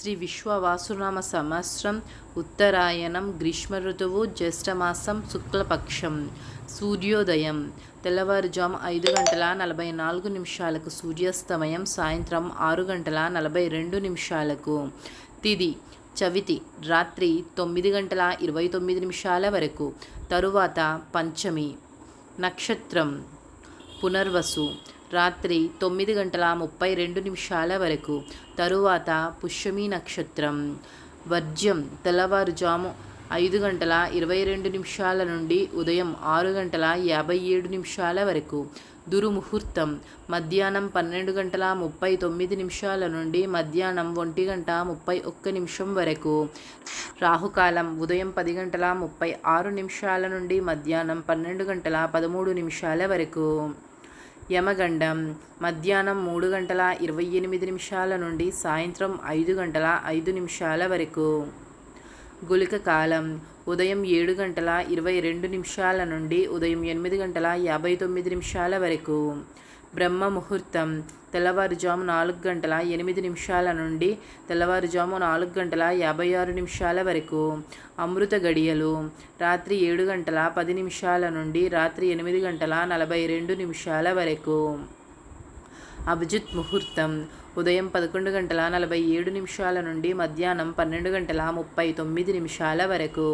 శ్రీ విశ్వవాసునామ సంవత్సరం ఉత్తరాయణం గ్రీష్మ ఋతువు జ్యేష్ఠమాసం శుక్లపక్షం. సూర్యోదయం తెల్లవారుజాము 5:44 సూర్యాస్తమయం సాయంత్రం 6:42 తిథి చవితి రాత్రి 9:29 వరకు. తరువాత పంచమి. నక్షత్రం పునర్వసు రాత్రి 9:32 వరకు. తరువాత పుష్యమి నక్షత్రం. వర్జ్యం తెల్లవారుజాము 5:22 నుండి ఉదయం 6:57 వరకు. దుర్ముహూర్తం మధ్యాహ్నం 12:39 నుండి మధ్యాహ్నం 1:31 వరకు. రాహుకాలం ఉదయం 10:36 నుండి మధ్యాహ్నం 12:13 వరకు. యమగండం మధ్యాహ్నం 3:28 నుండి సాయంత్రం 5:05 వరకు. గుళిక కాలం ఉదయం 7:22 నుండి ఉదయం 8:59 వరకు. బ్రహ్మ ముహూర్తం తెల్లవారుజాము 4:08 నుండి తెల్లవారుజాము 4:56 వరకు. అమృత గడియలు రాత్రి 7:10 నుండి రాత్రి 8:42 వరకు. అభిజిత్ ముహూర్తం ఉదయం 11:47 నుండి మధ్యాహ్నం 12:39 వరకు.